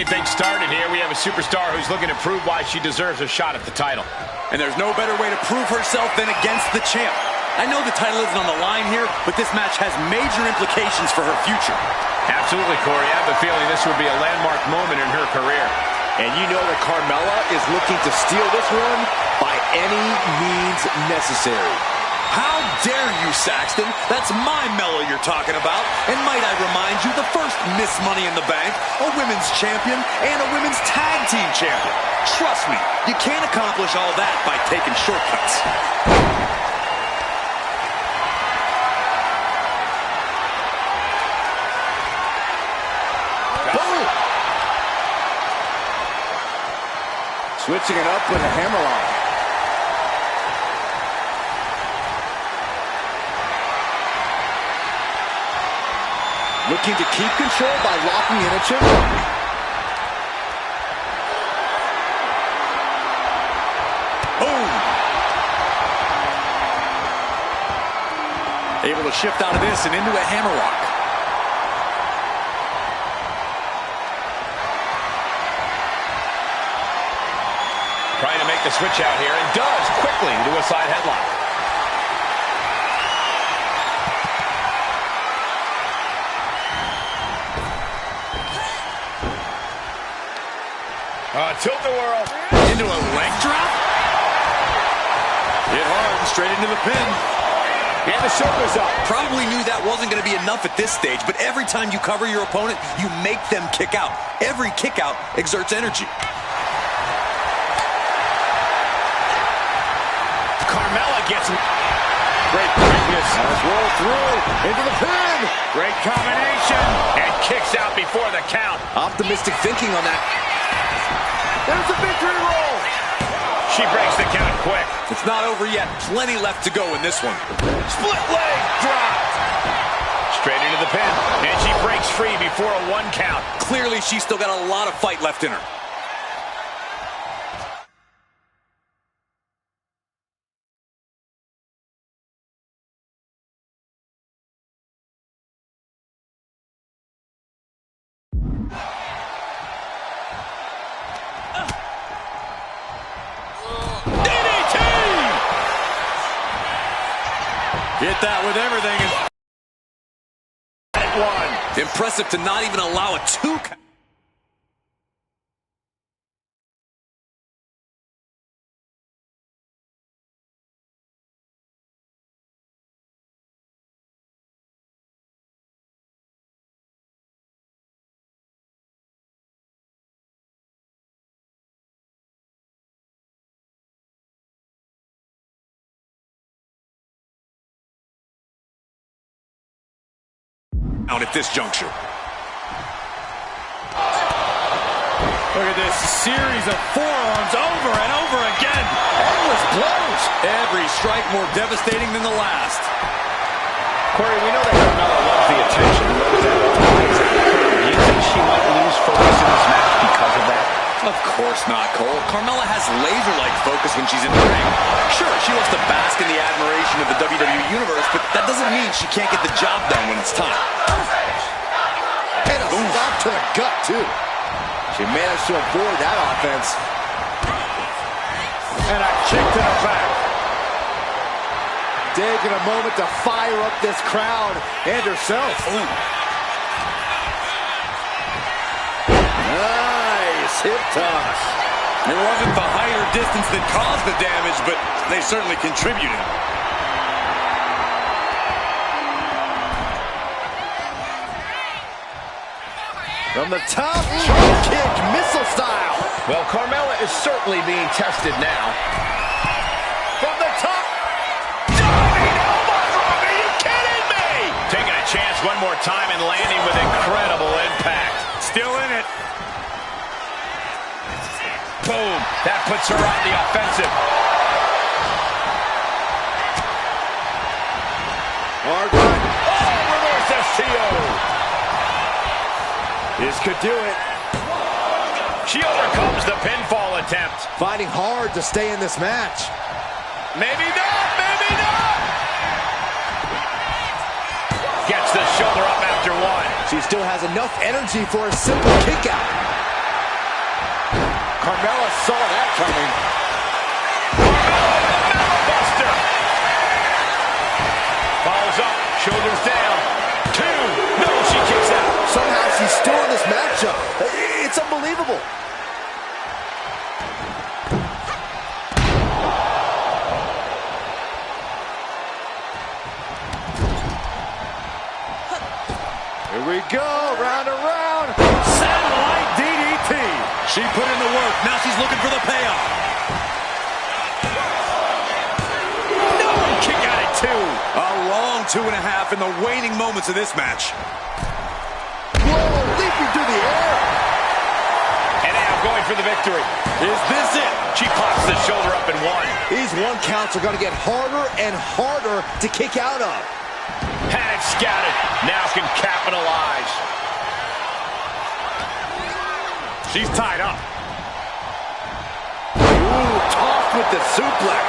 get things started here. We have a superstar who's looking to prove why she deserves a shot at the title. And there's no better way to prove herself than against the champ. I know the title isn't on the line here, but this match has major implications for her future. Absolutely, Corey. I have a feeling this would be a landmark moment in her career. And you know that Carmella is looking to steal this one by any means necessary. How dare you, Saxton? That's my Mella you're talking about. And might I remind you, the first Miss Money in the Bank, a women's champion, and a women's tag team champion. Trust me, you can't accomplish all that by taking shortcuts. Boom! Switching it up with a hammerlock. Looking to keep control by locking in a chin lock. Boom! Able to shift out of this and into a hammerlock. Trying to make the switch out here, and does quickly into a side headlock. Tilt-a-whirl. Into a leg drop? Hit hard and straight into the pin. And the shoulders up. Probably knew that wasn't going to be enough at this stage, but every time you cover your opponent, you make them kick out. Every kick out exerts energy. Carmella gets great quickness. Let's roll through into the pin. Great combination. And kicks out before the count. Optimistic thinking on that. There's a victory roll. She breaks the count quick. It's not over yet. Plenty left to go in this one. Split leg drop. Straight into the pin. And she breaks free before a 1 count. Clearly, she's still got a lot of fight left in her. Hit that with everything. One. Impressive to not even allow a 2 count. Out at this juncture. Look at this series of forearms over and over again. Endless blows. Every strike more devastating than the last. Corey, we know that Carmella loves the attention. Do you think she might lose focus in this match because of that? Of course not, Cole. Carmella has laser-like focus when she's in the ring. Sure, she wants to bask in the admiration of the WWE Universe, but that doesn't mean she can't get the job done when it's time. And a stop to the gut, too. She managed to avoid that offense. And a kick to the back. Taking a moment to fire up this crowd and herself. Ooh. Nice hip toss. It wasn't the height or distance that caused the damage, but they certainly contributed. From the top, drop kick, missile style. Well, Carmella is certainly being tested now. From the top. Diving elbow drop, are you kidding me? Taking a chance one more time and landing with incredible impact. Still in it. Boom. That puts her on the offensive. Hard run. Oh, reverse S.T.O.P. This could do it. She overcomes the pinfall attempt. Fighting hard to stay in this match. Maybe not, maybe not. Gets the shoulder up after one. She still has enough energy for a simple kick out. Carmella saw that coming. Buster. Follows up, shoulders down. 2. No, she kicks out. Somehow she's still in this matchup. It's unbelievable. Here we go, round and round. Satellite DDT. She put in the work. Now she's looking for the payoff. No, kick out at 2. A long 2.5 in the waning moments of this match. Whoa, leaping through the air. And now going for the victory. Is this it? She pops the shoulder up and 1. These 1 counts are going to get harder and harder to kick out of. Had it scouted. Now can capitalize. She's tied up. Ooh, tossed with the suplex.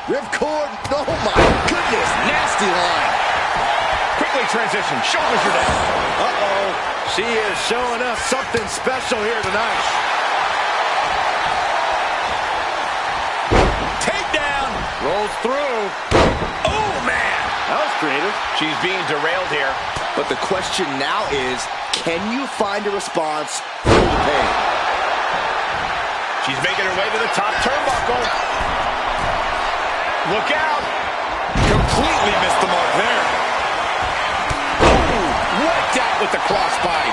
Ripcord. Oh my goodness, nasty line. Quickly transition. Shoulders are down. Uh-oh. She is showing us something special here tonight. Takedown. Rolls through. Oh, man. That was creative. She's being derailed here. But the question now is, can you find a response through the pain? She's making her way to the top turnbuckle. Look out. Completely missed the mark there. Ooh, wiped out with the crossbody.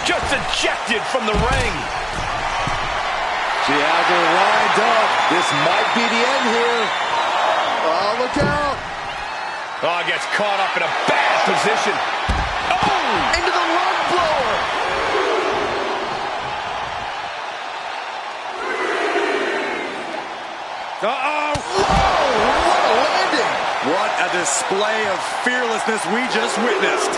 Just ejected from the ring. She has her lined up. This might be the end here. Oh, look out. Oh, gets caught up in a bad position. Oh! Into the lung blower. Uh-oh! Whoa, what a landing. What a display of fearlessness we just witnessed.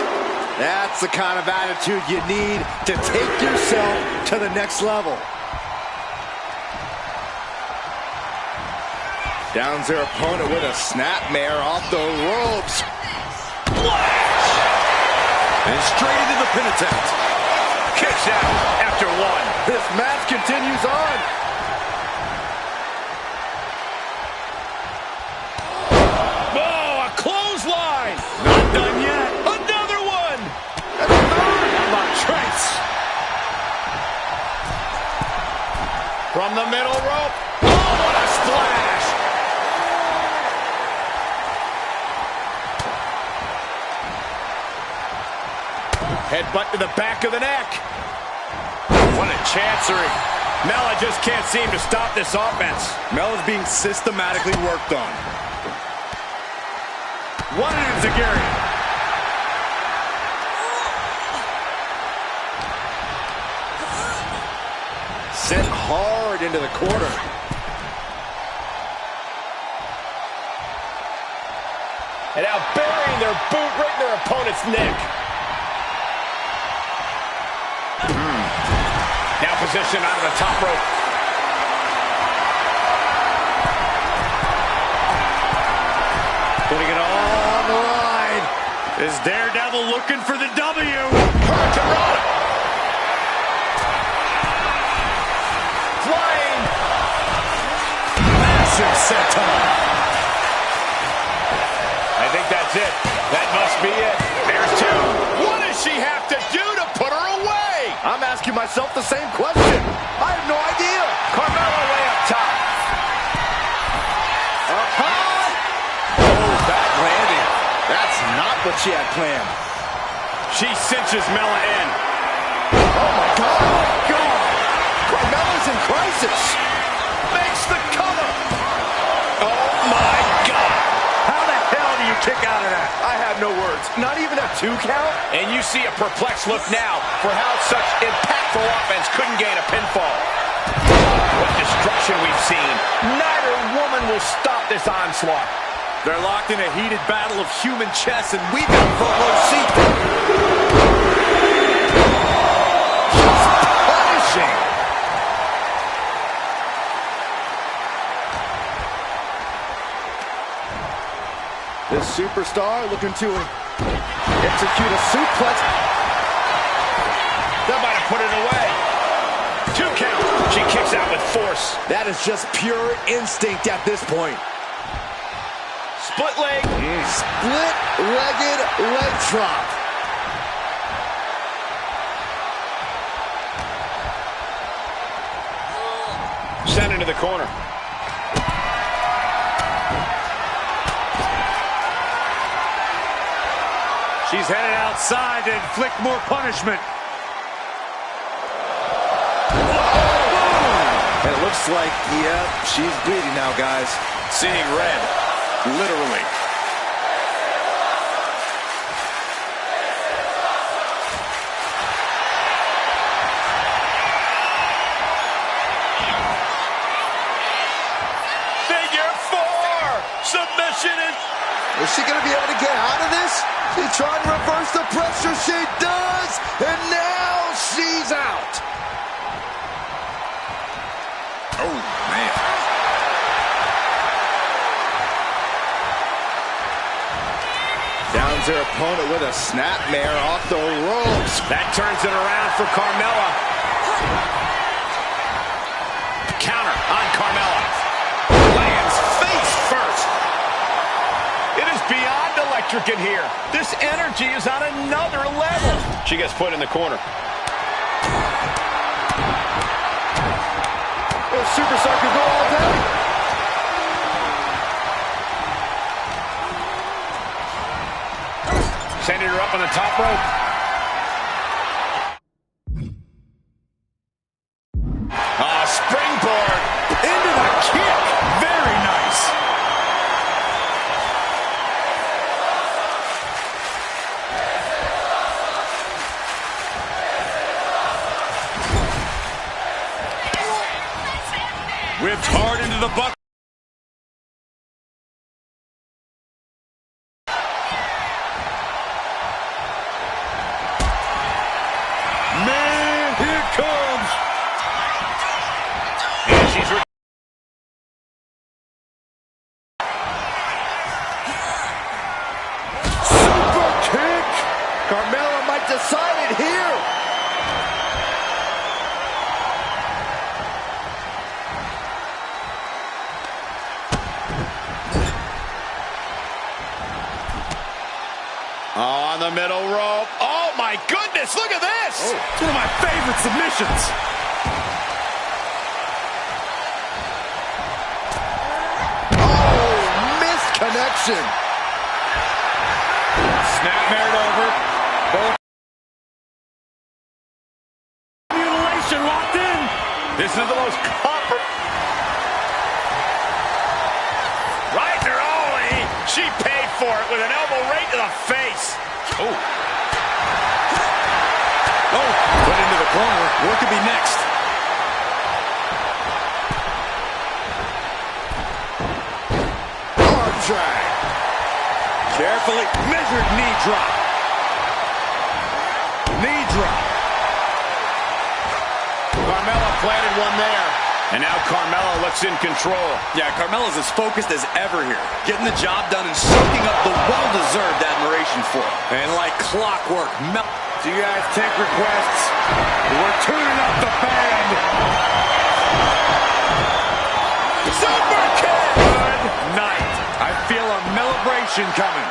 That's the kind of attitude you need to take yourself to the next level. Downs their opponent with a snapmare off the ropes. Flash! And straight into the pin attempt. Kicks out after 1. This match continues on. Oh, a clothesline! Not done yet. Another one! And a third. La Trace. From the middle rope. Oh, what a splash! Headbutt to the back of the neck. What a chancery. Mella just can't seem to stop this offense. Mella's being systematically worked on. One enziguri. Sent hard into the corner. And now burying their boot right in their opponent's neck. Now positioned out of the top rope. Putting it all on the line. Is Daredevil looking for the W? Hurricanrana. Flying. Massive senton. I think that's it. That must be it. There's 2. What does she have to do to put her away? I'm asking myself the same question. I have no idea. Carmella way up top. Up high. Oh, back landing. That's not what she had planned. She cinches Mella in. Oh, my God. Oh, my God. Carmella's in crisis. Makes the cover. Oh, my God. How the hell do you kick out of that? I have no words. Not even a 2 count? And you see a perplexed look now for how such impactful offense couldn't gain a pinfall. What destruction we've seen. Neither woman will stop this onslaught. They're locked in a heated battle of human chess, and we've got front row seat. Just punishing. This superstar looking to execute a suplex. That might have put it away. 2 count. She kicks out with force. That is just pure instinct at this point. Split leg. Split-legged leg drop. Sent into the corner. She's headed outside to inflict more punishment. And it looks like, yeah, she's bleeding now, guys. Seeing red, literally. Figure 4. Submission Is she going to be able to get out of this? She's trying to reverse the pressure. She does. And now she's out. Oh, man. Downs her opponent with a snapmare off the ropes. That turns it around for Carmella. Counter on Carmella. Lands face first. It is beyond electric in here. This energy is on another level. She gets put in the corner. The superstar could go all day. Sending her up on the top rope. Springboard into the kick. Very nice. Whipped hard into the bucket. Man, here it comes. And she's Super kick. Carmella might decide it here. on the middle rope. Oh, my goodness. Look at this. Oh, it's one of my favorite submissions. Oh, missed connection. Snapmared over. Both. Mutilation locked in. This is the most copper. Right in her ollie. She paid for it with an elbow right to the face. Oh. Oh, put into the corner. What could be next? Arm drag. Carefully measured knee drop. Knee drop. Carmella planted one there. And now Carmella looks in control. Yeah, Carmella's as focused as ever here. Getting the job done and soaking up the well-deserved admiration for it. And like clockwork, do you guys take requests? We're tuning up the band. Super kick! Good night. I feel a celebration coming.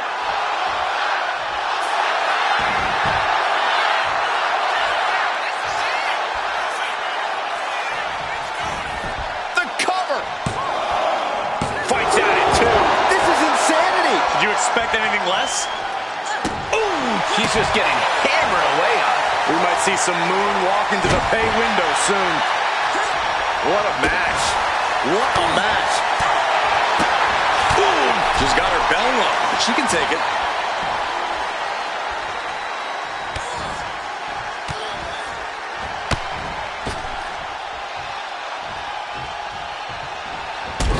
The cover! Fights at it, too. This is insanity. Did you expect anything less? Ooh, she's just getting hammered away on. We might see some moon walk into the pay window soon. What a match. What a match. Boom! She's got her bell rung, but she can take it.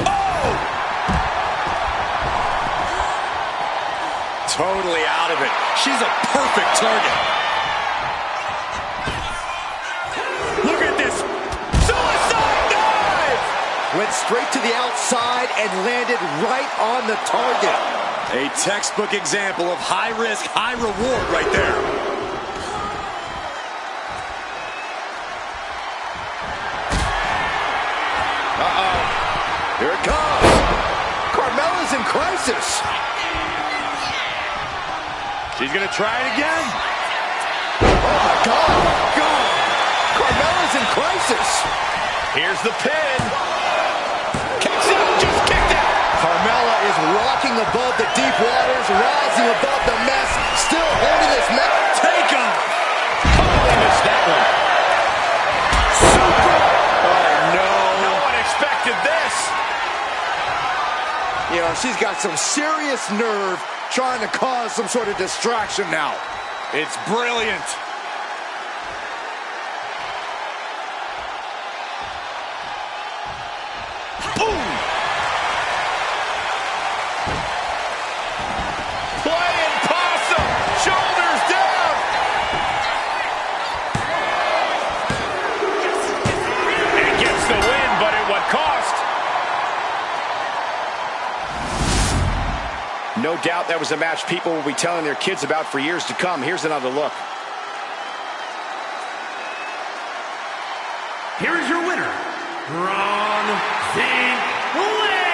Oh! Totally out of it. She's a perfect target. Look at this. Suicide dive! Went straight to the outside and landed right on the target. A textbook example of high risk, high reward right there. Uh-oh. Here it comes. Carmella's in crisis. She's going to try it again. Oh, my God. Carmella's in crisis. Here's the pin. Kicks out, just kicked out. Carmella is rocking above the deep waters, rising above the mess, still holding this mess. Take him. Totally missed that one. Super. Oh, no. No one expected this. You know, she's got some serious nerve trying to cause some sort of distraction now. It's brilliant. Boom. Playing possum. Shoulders down. And gets the win, but at what cost? No doubt that was a match people will be telling their kids about for years to come. Here's another look. Here is your winner, Sinclair.